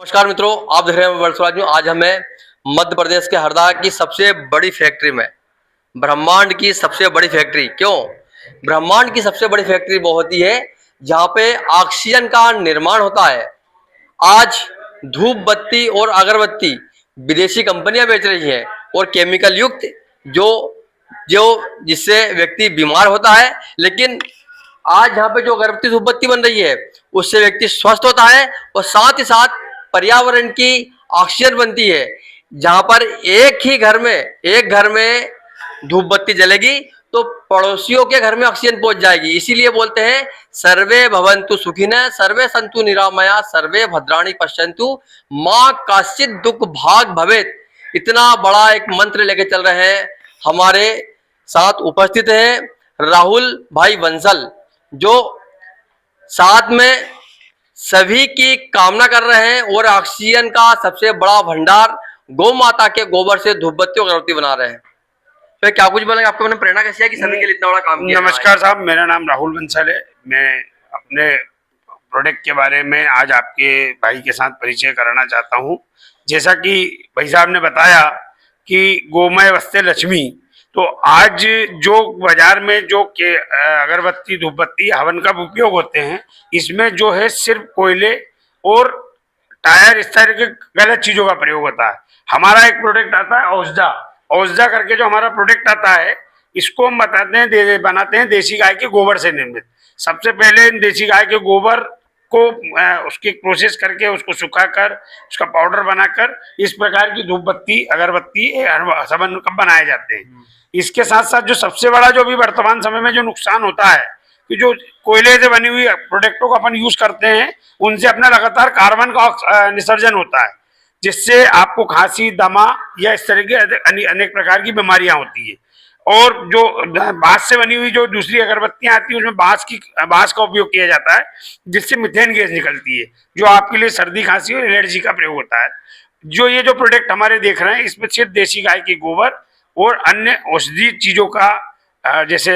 नमस्कार मित्रों, आप देख रहे हैं वर्षराज न्यूज। आज हमें मध्य प्रदेश के हरदा की सबसे बड़ी फैक्ट्री में, ब्रह्मांड की सबसे बड़ी फैक्ट्री, क्यों ब्रह्मांड की सबसे बड़ी फैक्ट्री वो होती है जहां पे ऑक्सीजन का निर्माण होता है। आज धूप बत्ती और अगरबत्ती विदेशी कंपनियां बेच रही हैं और केमिकल युक्त जो जो जिससे व्यक्ति बीमार होता है, लेकिन आज यहाँ पे जो अगरबत्ती धूप बत्ती बन रही है उससे व्यक्ति स्वस्थ होता है और साथ ही साथ पर्यावरण की ऑक्सीजन बनती है। जहां पर एक घर में धूप बत्ती जलेगी तो पड़ोसियों के घर में ऑक्सीजन पहुंच जाएगी। इसीलिए बोलते हैं सर्वे भवन्तु सुखिनः सर्वे सन्तु निरामया सर्वे भद्राणि पश्यन्तु मां काश्चित् दुख भाग भवेत्। इतना बड़ा एक मंत्र लेके चल रहे हैं। हमारे साथ उपस्थित हैं राहुल भाई बंसल, जो साथ में सभी की कामना कर रहे हैं और ऑक्सीजन का सबसे बड़ा भंडार गौ माता के गोबर से धूप बत्ती और अगरबत्ती बना रहे हैं। तो क्या कुछ बोलेंगे, आपको मैंने प्रेरणा कैसी है कि सभी के लिए इतना बड़ा काम किया? नमस्कार साहब, मेरा नाम राहुल बंसल है। मैं अपने प्रोडक्ट के बारे में आज आपके भाई के साथ परिचय कराना चाहता हूं। जैसा कि भाई साहब ने बताया कि गोमय वस्ते लक्ष्मी, तो आज जो बाजार में जो के अगरबत्ती धूप बत्ती हवन का उपयोग होते हैं, इसमें जो है सिर्फ कोयले और टायर इस तरह के गलत चीजों का प्रयोग होता है। हमारा एक प्रोडक्ट आता है औषधा औषधा करके, जो हमारा प्रोडक्ट आता है इसको हम बताते हैं बनाते हैं देसी गाय के गोबर से निर्मित। सबसे पहले देसी गाय के गोबर को उसकी प्रोसेस करके उसको सुखाकर उसका पाउडर बनाकर इस प्रकार की धूप बत्ती अगरबत्ती साबुन बनाए जाते हैं। इसके साथ साथ जो सबसे बड़ा जो भी वर्तमान समय में जो नुकसान होता है कि जो कोयले से बनी हुई प्रोडक्टों को अपन यूज करते हैं, उनसे अपना लगातार कार्बन का निसर्जन होता है, जिससे आपको खांसी दमा या इस तरह के अनेक प्रकार की बीमारियां होती है। और जो बांस से बनी हुई जो दूसरी अगरबत्तियां आती है उसमें बांस का उपयोग किया जाता है, जिससे मीथेन गैस निकलती है, जो आपके लिए सर्दी खांसी और एलर्जी का प्रयोग होता है। जो ये जो प्रोडक्ट हमारे देख रहे हैं, इसमें सिर्फ देसी गाय के गोबर और अन्य औषधि चीजों का जैसे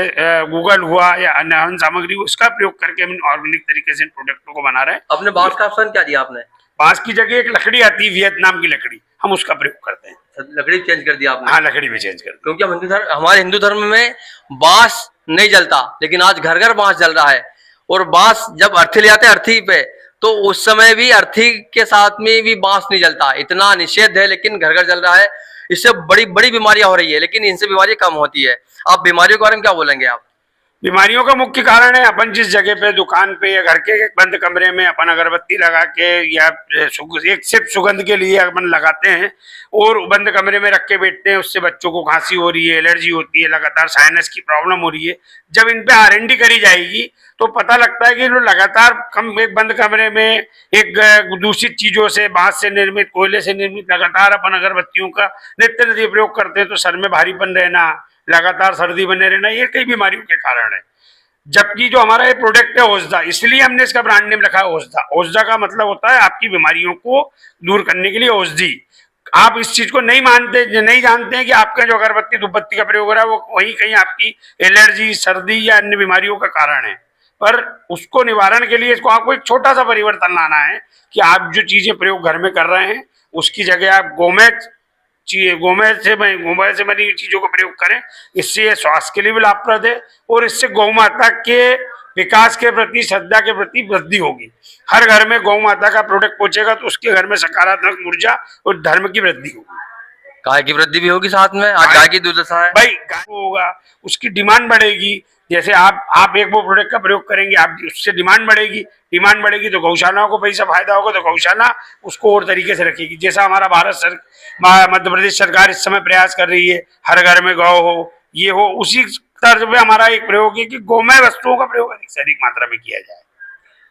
गूगल हुआ या अन्य हवन सामग्री, उसका प्रयोग करके हम ऑर्गेनिक तरीके से इन प्रोडक्टों को बना रहे हैं। अपने बांस का ऑप्शन क्या दिया आपने? बांस की जगह एक लकड़ी आती है वियतनाम की लकड़ी, हम उसका प्रयोग करते हैं। लकड़ी चेंज कर दिया आपने? हाँ, लकड़ी भी चेंज कर दी, क्योंकि हमारे हिंदू धर्म में बांस नहीं जलता, लेकिन आज घर घर बांस जल रहा है। और बांस जब अर्थी ले आते हैं अर्थी पे, तो उस समय भी अर्थी के साथ में भी बांस नहीं जलता। इतना निषेध है, लेकिन घर घर जल रहा है। इससे बड़ी बड़ी बीमारियां हो रही है, लेकिन इनसे बीमारी कम होती है। आप बीमारियों के बारे में क्या बोलेंगे आप? बीमारियों का मुख्य कारण है अपन जिस जगह पे दुकान पे या घर के एक बंद कमरे में अपन अगरबत्ती लगा के या एक सिर्फ सुगंध के लिए अपन लगाते हैं और बंद कमरे में रख के बैठते हैं, उससे बच्चों को खांसी हो रही है, एलर्जी होती है, लगातार साइनस की प्रॉब्लम हो रही है। जब इन पे R&D करी जाएगी तो पता लगता है कि लोग लगातार एक बंद कमरे में एक दूषित चीजों से, बांस से निर्मित, कोयले से निर्मित लगातार अपन अगरबत्तियों का नित्य प्रयोग करते हैं, तो सर में भारीपन रहना, लगातार सर्दी बने रहना, ये कई बीमारियों के कारण है। जबकि जो हमारा ये प्रोडक्ट है औषधा, इसलिए हमने इसका ब्रांड नेम रखा है औषधा। औषधा का मतलब होता है आपकी बीमारियों को दूर करने के लिए औषधि। आप इस चीज को नहीं जानते हैं कि आपका जो अगरबत्ती धूप बत्ती का प्रयोग हो रहा है वो वहीं कहीं आपकी एलर्जी, सर्दी या अन्य बीमारियों का कारण है। पर उसको निवारण के लिए इसको आपको एक छोटा सा परिवर्तन लाना है कि आप जो चीजें प्रयोग घर में कर रहे हैं उसकी जगह आप गोमय से बनी हुई चीजों का प्रयोग करें। इससे स्वास्थ्य के लिए भी लाभप्रद है और इससे गौ माता के विकास के प्रति, श्रद्धा के प्रति वृद्धि होगी। हर घर में गौ माता का प्रोडक्ट पहुंचेगा तो उसके घर में सकारात्मक ऊर्जा और धर्म की वृद्धि होगी। गाय की वृद्धि भी होगी साथ में। आज गाय की दुर्दशा है भाई, गाय होगा उसकी डिमांड बढ़ेगी। जैसे आप एक वो प्रोडक्ट का प्रयोग करेंगे, आप उससे डिमांड बढ़ेगी तो गौशालाओं को पैसा फायदा होगा, तो गौशाला उसको और तरीके से रखेगी। जैसा हमारा मध्य प्रदेश सरकार इस समय प्रयास कर रही है, हर घर में गौ हो, ये हो, उसी तर्ज पे हमारा एक प्रयोग है कि गोमय वस्तुओं का प्रयोग अधिक से अधिक मात्रा में किया जाए।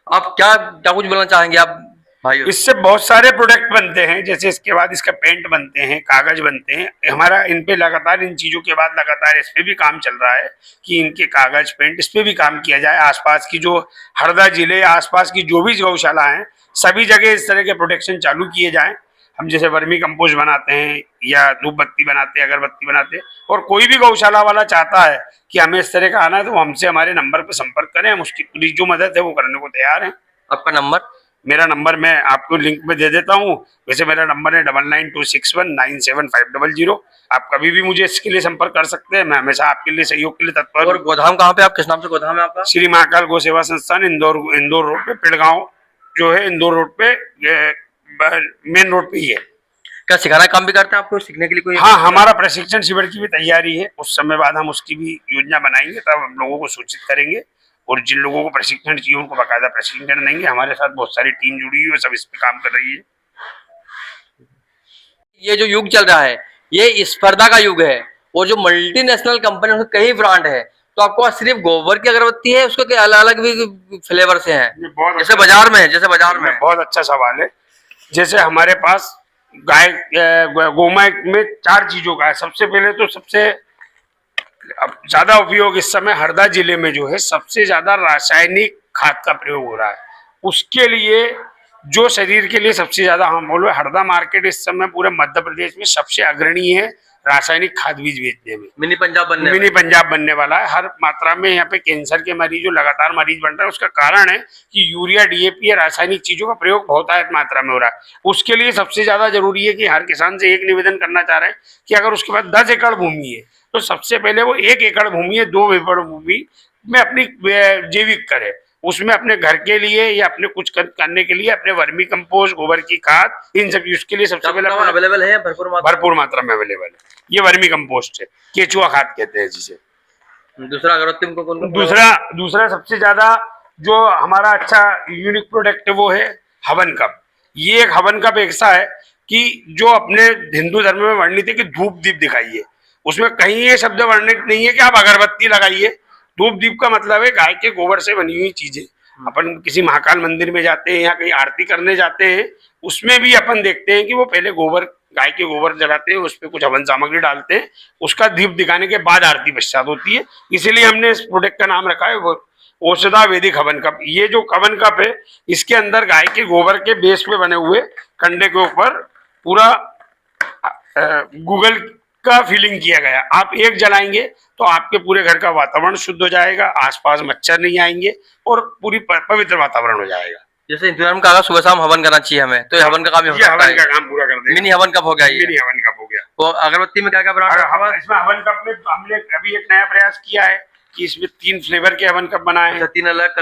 आप क्या कुछ बोलना चाहेंगे आप भाई? इससे बहुत सारे प्रोडक्ट बनते हैं, जैसे इसके बाद इसका पेंट बनते हैं, कागज बनते हैं। हमारा इन पे लगातार, इन चीजों के बाद लगातार इस पे भी काम चल रहा है कि इनके कागज पेंट इस पे भी काम किया जाए। आसपास की जो हरदा जिले, आसपास की जो भी गौशाला हैं, सभी जगह इस तरह के प्रोटेक्शन चालू किए जाएं। हम जैसे वर्मी कंपोस्ट बनाते हैं या धूप बत्ती बनाते हैं, अगरबत्ती बनाते हैं, और कोई भी गौशाला वाला चाहता है कि हमें इस तरह का आना है तो हमसे हमारे नंबर पर संपर्क करें, हम उसकी पूरी जो मदद है वो करने को तैयार हैं। आपका नंबर? मेरा नंबर मैं आपको लिंक में दे देता हूँ। वैसे मेरा नंबर है 9926197500। आप कभी भी मुझे इसके लिए संपर्क कर सकते हैं, मैं हमेशा आपके लिए सहयोग के लिए तत्पर और हूँ। गोदाम कहाँ पे, आप किस नाम से गोदाम है आपका? श्री महाकाल गौ सेवा संस्थान, इंदौर रोड पे, पिड़गांव जो है इंदौर रोड पे, मेन रोड पे ही है। क्या सिखाना काम भी करते हैं आपको, सीखने के लिए कोई? हाँ, हमारा प्रशिक्षण शिविर की भी तैयारी है, कुछ समय बाद हम उसकी भी योजना बनाएंगे, तब हम लोगों को सूचित करेंगे और जिन लोगों को प्रशिक्षण चाहिए उनको बाकायदा प्रशिक्षण देंगे। हमारे साथ बहुत सारी टीम जुड़ी हुई है, सब इस पे काम कर रही है। ये जो युग चल रहा है ये स्पर्धा का युग है, और जो मल्टीनेशनल कंपनी उसके कई ब्रांड है, तो आपको पास सिर्फ गोबर की अगरबत्ती है, उसके अलग अलग भी फ्लेवर से हैं, जैसे बाजार में है, जैसे बाजार में। बहुत अच्छा सवाल है। जैसे हमारे पास गाय गोमय में 4 चीजों का है। सबसे पहले तो सबसे ज्यादा उपयोग इस समय हरदा जिले में जो है सबसे ज्यादा रासायनिक खाद का प्रयोग हो रहा है। उसके लिए जो शरीर के लिए सबसे ज्यादा, हम बोलो हरदा मार्केट इस समय पूरे मध्य प्रदेश में सबसे अग्रणी है रासायनिक खाद बीज बेचने में। मिनी पंजाब बनने वाला है। हर मात्रा में यहाँ पे कैंसर के मरीज जो लगातार मरीज बन रहा है, उसका कारण है कि यूरिया, डीएपी या रासायनिक चीजों का प्रयोग बहुतायत मात्रा में हो रहा है। उसके लिए सबसे ज्यादा जरूरी है कि हर किसान से एक निवेदन करना चाह रहे हैं कि अगर उसके पास 10 एकड़ भूमि है तो सबसे पहले वो 1 एकड़ भूमि है, 2 एकड़ भूमि में अपनी जैविक करे, उसमें अपने घर के लिए या अपने कुछ करने के लिए अपने वर्मी कंपोस्ट, गोबर की खाद, इन सब यूज के लिए सबसे पहले अवेलेबल है, भरपूर मात्रा में अवेलेबल है। ये वर्मी कंपोस्ट है, केचुआ खाद कहते हैं जिसे। दूसरा अगरबत्ती उनको कौन? दूसरा सबसे ज्यादा जो हमारा अच्छा यूनिक प्रोडक्ट है वो है हवन कप। ये एक हवन कप ऐसा है कि जो अपने हिंदू धर्म में वर्णित है कि धूप दीप दिखाइए, उसमें कहीं ये शब्द वर्णित नहीं है कि आप अगरबत्ती लगाइए। धूप दीप का मतलब है गाय के गोबर से बनी हुई चीजें। अपन किसी महाकाल मंदिर में जाते हैं या कहीं आरती करने जाते हैं, उसमें भी अपन देखते हैं कि वो पहले गोबर, गाय के गोबर जलाते हैं, उस पर कुछ हवन सामग्री डालते हैं, उसका दीप दिखाने के बाद आरती पश्चात होती है। इसीलिए हमने इस प्रोडक्ट का नाम रखा है वो औषधा वैदिक हवन कप। ये जो हवन कप है, इसके अंदर गाय के गोबर के बेस पे बने हुए कंडे के ऊपर पूरा गूगल का फीलिंग किया गया। आप एक जलाएंगे तो आपके पूरे घर का वातावरण शुद्ध हो जाएगा, आसपास मच्छर नहीं आएंगे और पूरी पवित्र वातावरण हो जाएगा। जैसे हिंदू धर्म का सुबह शाम हवन करना चाहिए हमें, तो हवन का काम ही होता है। हवन का काम पूरा कर देगा। मिनी हवन कप हो गया ये। मिनी हवन कप हो गया। तो अगरबत्ती में क्या क्या ब्रांड है? इसमें हवन कप में हमने अभी एक नया प्रयास किया है कि इसमें 3 फ्लेवर के हवन कप बनाए हैं। 3 अलग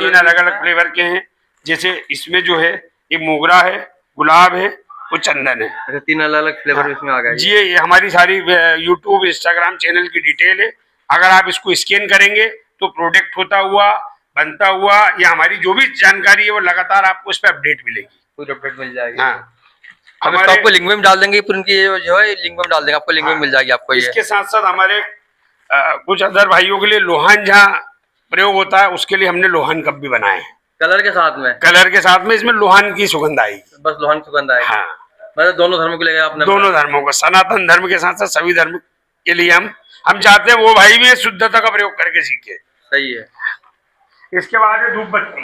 फ्लेवर के हैं। जैसे इसमें जो है एक मोगरा है, गुलाब है, वो चंदन है। अच्छा, 3 अलग फ्लेवर इसमें आ गया जी। ये हमारी सारी यूट्यूब, इंस्टाग्राम चैनल की डिटेल है। अगर आप इसको स्कैन करेंगे तो प्रोडक्ट होता हुआ, बनता हुआ, या हमारी जो भी जानकारी है वो लगातार आपको इस पर अपडेट मिलेगी, पूरी अपडेट मिल जाएगी। हाँ, हम इसको आपको लिंक में डाल देंगे, पूरी इनकी जो है लिंक में डाल देंगे, आपको लिंक में मिल जाएगी आपको। इसके साथ साथ हमारे कुछ अदर भाइयों के लिए लोहान जहाँ प्रयोग होता है, उसके लिए हमने लोहान कप भी बनाए हैं। कलर के साथ में इसमें लोहान की सुगंध आएगी। बस लोहान की सुगंध आएगी। हाँ, मतलब दोनों धर्मों को लेकर आपने? दोनों धर्मों को, सनातन धर्म के साथ साथ सभी धर्म के लिए हम चाहते हैं वो भाई भी शुद्धता का प्रयोग करके सीखे। सही है। इसके बाद है धूप बत्ती।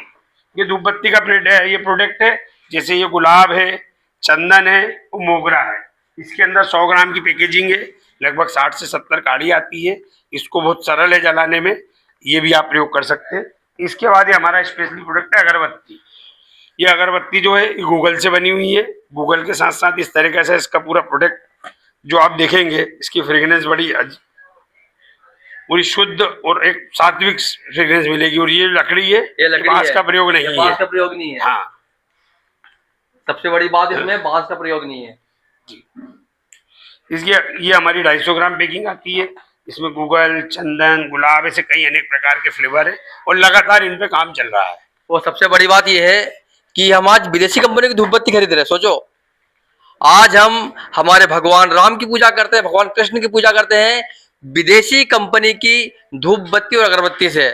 ये धूप बत्ती का ये प्रोडक्ट है। जैसे ये गुलाब है, चंदन है, वो मोगरा है। इसके अंदर 100 ग्राम की पैकेजिंग है, लगभग 60 से 70 काड़ी आती है। इसको बहुत सरल है जलाने में, ये भी आप प्रयोग कर सकते हैं। इसके बाद ये हमारा स्पेशली प्रोडक्ट है अगरबत्ती। ये अगरबत्ती जो है गूगल से बनी हुई है। गूगल के साथ साथ इस तरीके से इसका पूरा प्रोडक्ट जो आप देखेंगे, इसकी फ्रेगनेंस बड़ी पूरी शुद्ध और एक सात्विक फ्रेगनेंस मिलेगी। और ये लकड़ी है, बांस का प्रयोग नहीं है। बांस का प्रयोग नहीं है। हाँ, सबसे बड़ी बात इसमें बांस का प्रयोग नहीं है जी। इसकी ये हमारी 250 ग्राम पैकिंग आती है। इसमें गूगल, चंदन, गुलाब, ऐसे कई अनेक प्रकार के फ्लेवर है और लगातार इन पे काम चल रहा है। और सबसे बड़ी बात यह है कि हम आज विदेशी कंपनी की धूप बत्ती खरीद रहे हैं। सोचो, आज हम हमारे भगवान राम की पूजा करते हैं, भगवान कृष्ण की पूजा करते हैं विदेशी कंपनी की धूप बत्ती और अगरबत्ती से,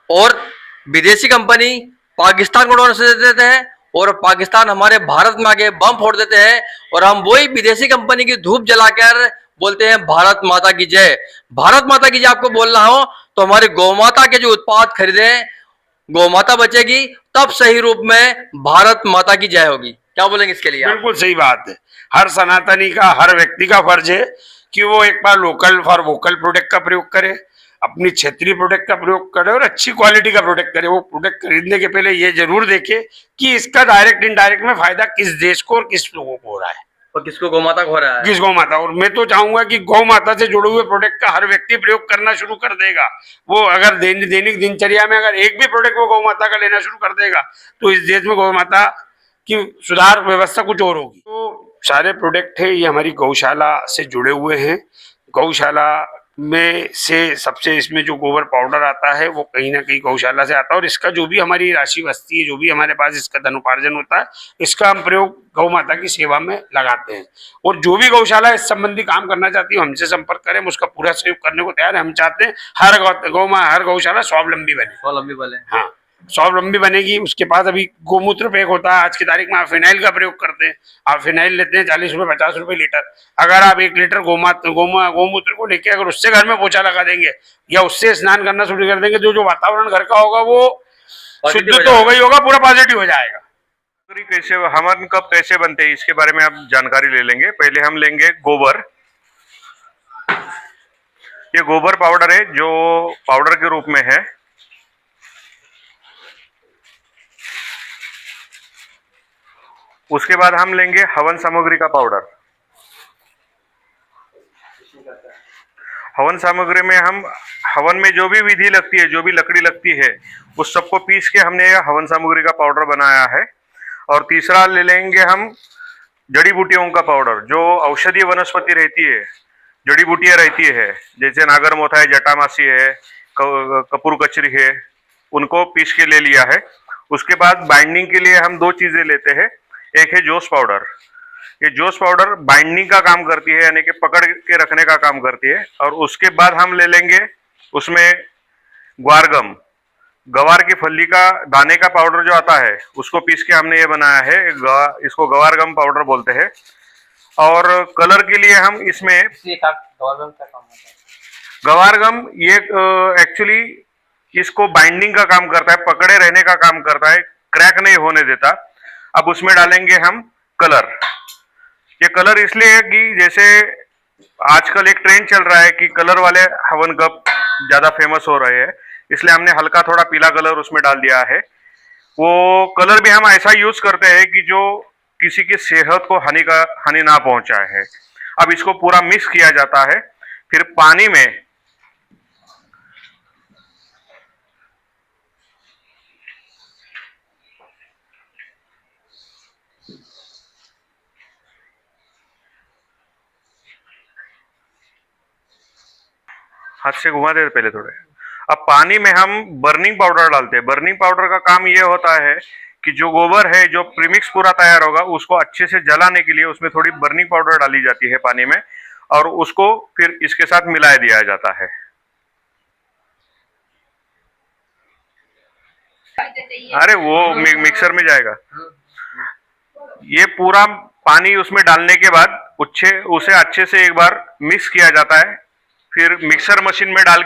और विदेशी कंपनी पाकिस्तान को डोनेशन दे देते हैं और पाकिस्तान हमारे भारत में आके बम फोड़ देते हैं, और हम वही विदेशी कंपनी की धूप जलाकर बोलते हैं भारत माता की जय। भारत माता की जय आपको बोलना हो तो हमारे गौ माता के जो उत्पाद खरीदें, गौ माता बचेगी, तब सही रूप में भारत माता की जय होगी। क्या बोलेंगे इसके लिए? बिल्कुल सही बात है। हर सनातनी का, हर व्यक्ति का फर्ज है कि वो एक बार लोकल फॉर वोकल प्रोडक्ट का प्रयोग करे। अपनी क्षेत्रीय प्रोडक्ट का प्रयोग करे और अच्छी क्वालिटी का प्रोडक्ट करे। वो प्रोडक्ट खरीदने के पहले ये जरूर देखे कि इसका डायरेक्ट इनडायरेक्ट में फायदा किस देश को और किस लोगों को हो रहा है, और किसको गौ माता को हो रहा है, किस गौ माता। और मैं तो चाहूंगा कि गौ माता से जुड़े हुए प्रोडक्ट का हर व्यक्ति प्रयोग करना शुरू कर देगा। वो अगर दैनिक दिनचर्या में अगर एक भी प्रोडक्ट वो गौ माता का लेना शुरू कर देगा तो इस देश में गौ माता की सुधार व्यवस्था कुछ और होगी। तो सारे प्रोडक्ट है ये हमारी गौशाला से जुड़े हुए हैं। गौशाला में से सबसे इसमें जो गोबर पाउडर आता है वो कहीं ना कहीं गौशाला से आता है, और इसका जो भी हमारी राशि बचती है, जो भी हमारे पास इसका धन उपार्जन होता है, इसका हम प्रयोग गौ माता की सेवा में लगाते हैं। और जो भी गौशाला इस संबंधी काम करना चाहती है हमसे संपर्क करें, हम उसका पूरा सहयोग करने को तैयार है। हम चाहते हैं हर गौशाला स्वावलंबी बने, स्वावलंबी बने। हाँ, स्वावलंबी बनेगी। उसके बाद अभी गोमूत्र पैक होता है, आज की तारीख में आप फिनाइल का प्रयोग करते हैं। आप फिनाइल लेते हैं 40 रुपए 50 रुपए लीटर। अगर आप 1 लीटर गोमूत्र को लेके अगर उससे घर में पोछा लगा देंगे या उससे स्नान करना शुरू कर देंगे, जो वातावरण घर का होगा वो शुद्ध तो होगा ही होगा, पूरा पॉजिटिव हो जाएगा। कैसे हवन कप कैसे बनते हैं इसके बारे में आप जानकारी ले लेंगे। पहले हम लेंगे गोबर। ये गोबर पाउडर है जो पाउडर के रूप में है। उसके बाद हम लेंगे हवन सामग्री का पाउडर। हवन सामग्री में हम हवन में जो भी विधि लगती है, जो भी लकड़ी लगती है, उस सबको पीस के हमने यह हवन सामग्री का पाउडर बनाया है। और तीसरा ले लेंगे हम जड़ी बूटियों का पाउडर। जो औषधीय वनस्पति रहती है, जड़ी बूटियां रहती है, जैसे नागरमोथा है, जटामासी है, कपूर कचरी है, उनको पीस के ले लिया है। उसके बाद बाइंडिंग के लिए हम 2 चीजें लेते हैं। एक है जोश पाउडर। ये जोश पाउडर बाइंडिंग का काम करती है, यानी कि पकड़ के रखने का काम करती है। और उसके बाद हम ले लेंगे उसमें ग्वारगम, गवार की फली का दाने का पाउडर जो आता है, उसको पीस के हमने ये बनाया है। इसको गवारगम पाउडर बोलते हैं। और कलर के लिए हम इसमें गवारगम ये एक्चुअली इसको बाइंडिंग का काम करता है, पकड़े रहने का काम करता है, क्रैक नहीं होने देता। अब उसमें डालेंगे हम कलर। ये कलर इसलिए है कि जैसे आजकल एक ट्रेंड चल रहा है कि कलर वाले हवन कप ज्यादा फेमस हो रहे हैं, इसलिए हमने हल्का थोड़ा पीला कलर उसमें डाल दिया है। वो कलर भी हम ऐसा यूज करते हैं कि जो किसी की सेहत को हानि ना पहुंचाए है। अब इसको पूरा मिक्स किया जाता है। फिर पानी में हाथ से घुमा देते पहले थोड़े। अब पानी में हम बर्निंग पाउडर डालते हैं। बर्निंग पाउडर का काम ये होता है कि जो गोबर है, जो प्रीमिक्स पूरा तैयार होगा, उसको अच्छे से जलाने के लिए उसमें थोड़ी बर्निंग पाउडर डाली जाती है पानी में, और उसको फिर इसके साथ मिला दिया जाता है। अरे वो मिक्सर में जाएगा। ये पूरा पानी उसमें डालने के बाद उसे अच्छे से एक बार मिक्स किया जाता है। फिर मिक्सर मशीन में डाल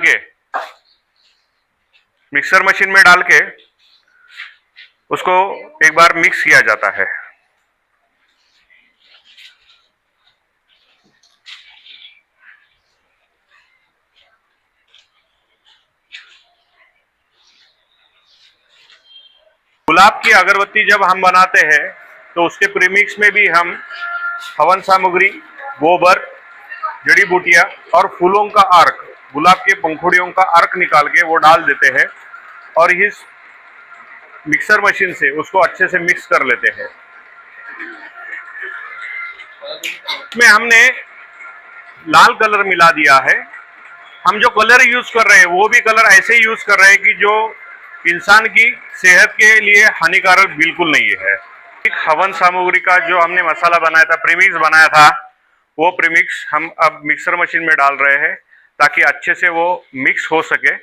के उसको एक बार मिक्स किया जाता है। गुलाब की अगरबत्ती जब हम बनाते हैं तो उसके प्रीमिक्स में भी हम हवन सामग्री, गोबर, जड़ी बूटियां और फूलों का अर्क, गुलाब के पंखुड़ियों का अर्क निकाल के वो डाल देते हैं, और इस मिक्सर मशीन से उसको अच्छे से मिक्स कर लेते हैं। इसमें हमने लाल कलर मिला दिया है। हम जो कलर यूज कर रहे हैं वो भी कलर ऐसे यूज कर रहे हैं कि जो इंसान की सेहत के लिए हानिकारक बिल्कुल नहीं है। हवन सामग्री का जो हमने मसाला बनाया था, प्रीमिक्स बनाया था, वो प्रीमिक्स हम अब मिक्सर मशीन में डाल रहे हैं ताकि अच्छे से वो मिक्स हो सके।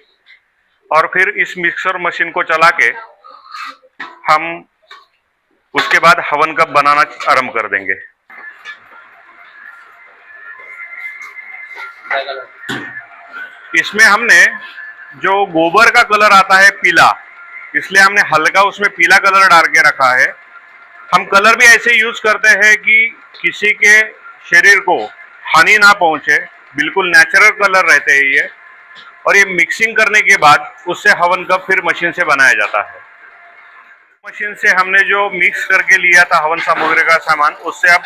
और फिर इस मिक्सर मशीन को चला के हम उसके बाद हवन कप बनाना आरंभ कर देंगे। इसमें हमने जो गोबर का कलर आता है पीला, इसलिए हमने हल्का उसमें पीला कलर डाल के रखा है। हम कलर भी ऐसे यूज करते हैं कि किसी के शरीर को हानि ना पहुंचे, बिल्कुल नेचुरल कलर रहते हैं ये। और ये मिक्सिंग करने के बाद उससे हवन कप फिर मशीन से बनाया जाता है। मशीन से हमने जो मिक्स करके लिया था हवन सामग्री का सामान, उससे अब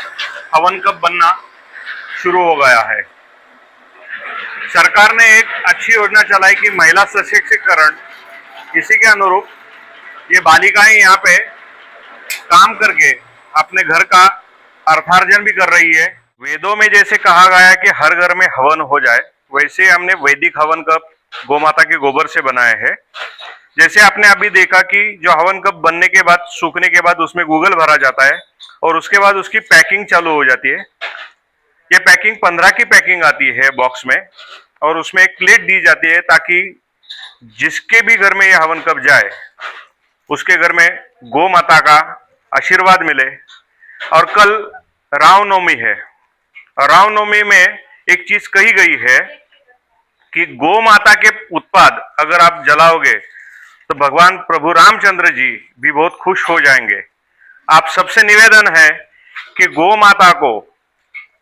हवन कप बनना शुरू हो गया है। सरकार ने एक अच्छी योजना चलाई कि महिला सशक्तिकरण, इसी के अनुरूप ये बालिकाएं यहाँ पे काम करके अपने घर का अर्थार्जन भी कर रही है। वेदों में जैसे कहा गया है कि हर घर में हवन हो जाए, वैसे हमने वैदिक हवन कप गोमाता के गोबर से बनाए हैं। जैसे आपने अभी देखा कि जो हवन कप बनने के बाद, सूखने के बाद उसमें गूगल भरा जाता है और उसके बाद उसकी पैकिंग चालू हो जाती है। ये पैकिंग 15 की पैकिंग आती है बॉक्स में, और उसमें एक प्लेट दी जाती है ताकि जिसके भी घर में ये हवन कप जाए उसके घर में गौ माता का आशीर्वाद मिले। और कल रामनवमी है, और रामनवमी में एक चीज कही गई है कि गौ माता के उत्पाद अगर आप जलाओगे तो भगवान प्रभु रामचंद्र जी भी बहुत खुश हो जाएंगे। आप सबसे निवेदन है कि गौ माता को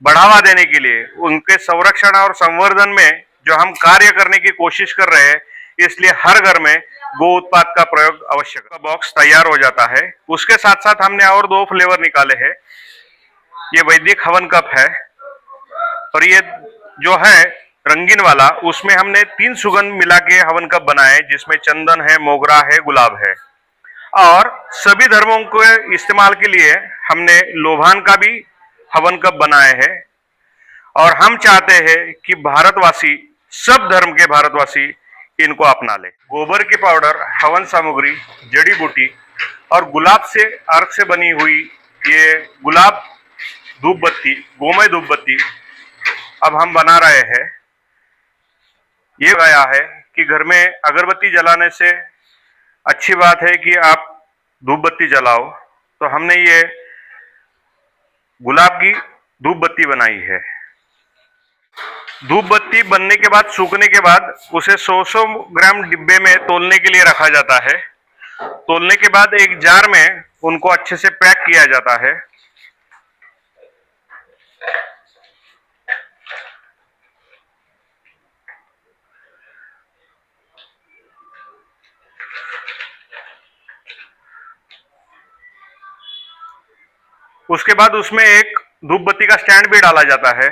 बढ़ावा देने के लिए, उनके संरक्षण और संवर्धन में जो हम कार्य करने की कोशिश कर रहे हैं, इसलिए हर घर में गो उत्पाद का प्रयोग आवश्यक है। बॉक्स तैयार हो जाता है। उसके साथ साथ हमने और 2 फ्लेवर निकाले हैं। ये वैदिक हवन कप है, और ये जो है रंगीन वाला, उसमें हमने 3 सुगंध मिला के हवन कप बनाए, जिसमें चंदन है, मोगरा है, गुलाब है। और सभी धर्मों के इस्तेमाल के लिए हमने लोभान का भी हवन कप बनाए हैं। और हम चाहते हैं कि भारतवासी, सब धर्म के भारतवासी इनको अपना ले। गोबर के पाउडर, हवन सामग्री, जड़ी बूटी और गुलाब से, अर्क से बनी हुई ये गुलाब धूप बत्ती, गोमय धूप बत्ती अब हम बना रहे हैं। ये गया है कि घर में अगरबत्ती जलाने से अच्छी बात है कि आप धूप बत्ती जलाओ, तो हमने ये गुलाब की धूप बत्ती बनाई है। धूप बत्ती बनने के बाद, सूखने के बाद उसे 100 ग्राम डिब्बे में तोलने के लिए रखा जाता है। तोलने के बाद एक जार में उनको अच्छे से पैक किया जाता है। उसके बाद उसमें एक धूप बत्ती का स्टैंड भी डाला जाता है।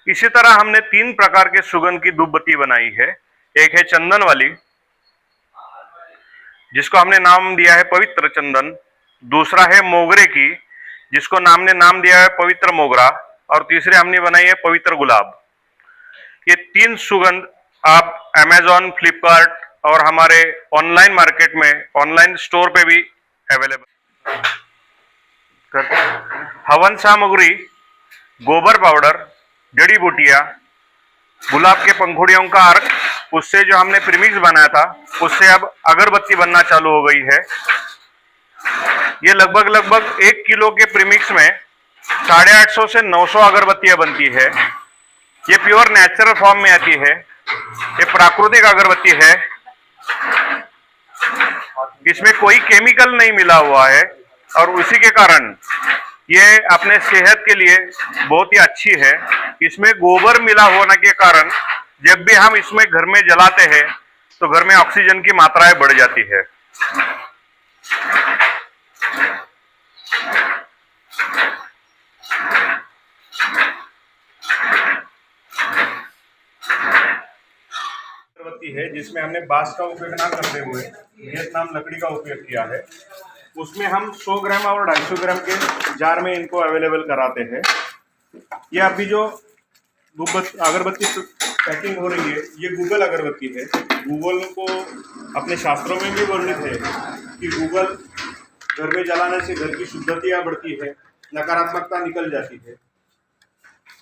इसी तरह हमने 3 प्रकार के सुगंध की धूप बत्ती बनाई है। एक है चंदन वाली, जिसको हमने नाम दिया है पवित्र चंदन। दूसरा है मोगरे की, जिसको नाम दिया है पवित्र मोगरा। और तीसरे हमने बनाई है पवित्र गुलाब। ये 3 सुगंध आप Amazon, फ्लिपकार्ट और हमारे ऑनलाइन मार्केट में, ऑनलाइन स्टोर पे भी अवेलेबल करते हैं। हवन सामग्री, गोबर पाउडर, जड़ी बूटियां, गुलाब के पंखुड़ियों का अर्क, उससे जो हमने प्रीमिक्स बनाया था, उससे अब अगरबत्ती बनना चालू हो गई है। ये लगभग 1 किलो के प्रीमिक्स में 850 से 900 अगरबत्तियां बनती है। ये प्योर नेचुरल फॉर्म में आती है। ये प्राकृतिक अगरबत्ती है, इसमें कोई केमिकल नहीं मिला हुआ है, और उसी के कारण ये अपने सेहत के लिए बहुत ही अच्छी है। इसमें गोबर मिला होने के कारण जब भी हम इसमें घर में जलाते हैं तो घर में ऑक्सीजन की मात्राएं बढ़ जाती है। अगरबत्ती है जिसमें हमने बांस का उपयोग ना करते हुए वियतनाम लकड़ी का उपयोग किया है। उसमें हम 100 ग्राम और 250 ग्राम के जार में इनको अवेलेबल कराते हैं। ये अभी जो अगरबत्ती पैकिंग हो रही है, ये गूगल अगरबत्ती है। गूगल को अपने शास्त्रों में भी वर्णित है कि गूगल घर में जलाने से घर की शुद्धता बढ़ती है, नकारात्मकता निकल जाती है।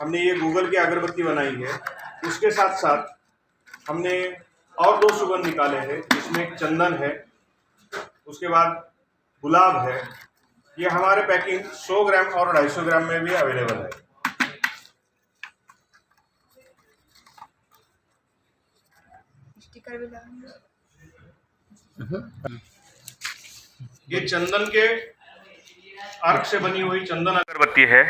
हमने ये गूगल की अगरबत्ती बनाई है। उसके साथ साथ हमने और 2 सुगंध निकाले हैं, जिसमें एक चंदन है, उसके बाद गुलाब है। ये हमारे पैकिंग 100 ग्राम और 250 ग्राम में भी अवेलेबल है। स्टिकर भी लगाएंगे। ये चंदन के अर्क से बनी हुई चंदन अगरबत्ती है।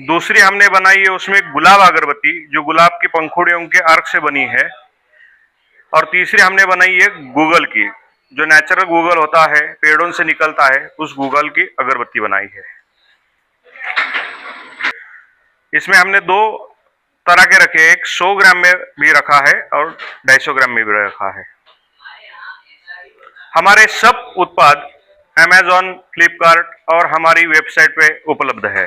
दूसरी हमने बनाई है उसमें गुलाब अगरबत्ती, जो गुलाब की पंखुड़ियों के अर्क से बनी है। और तीसरी हमने बनाई है गूगल की, जो नेचुरल गूगल होता है, पेड़ों से निकलता है, उस गूगल की अगरबत्ती बनाई है। इसमें हमने 2 तरह के रखे, एक 100 ग्राम में भी रखा है और 250 ग्राम में भी रखा है। हमारे सब उत्पाद Amazon, फ्लिपकार्ट और हमारी वेबसाइट पे उपलब्ध है।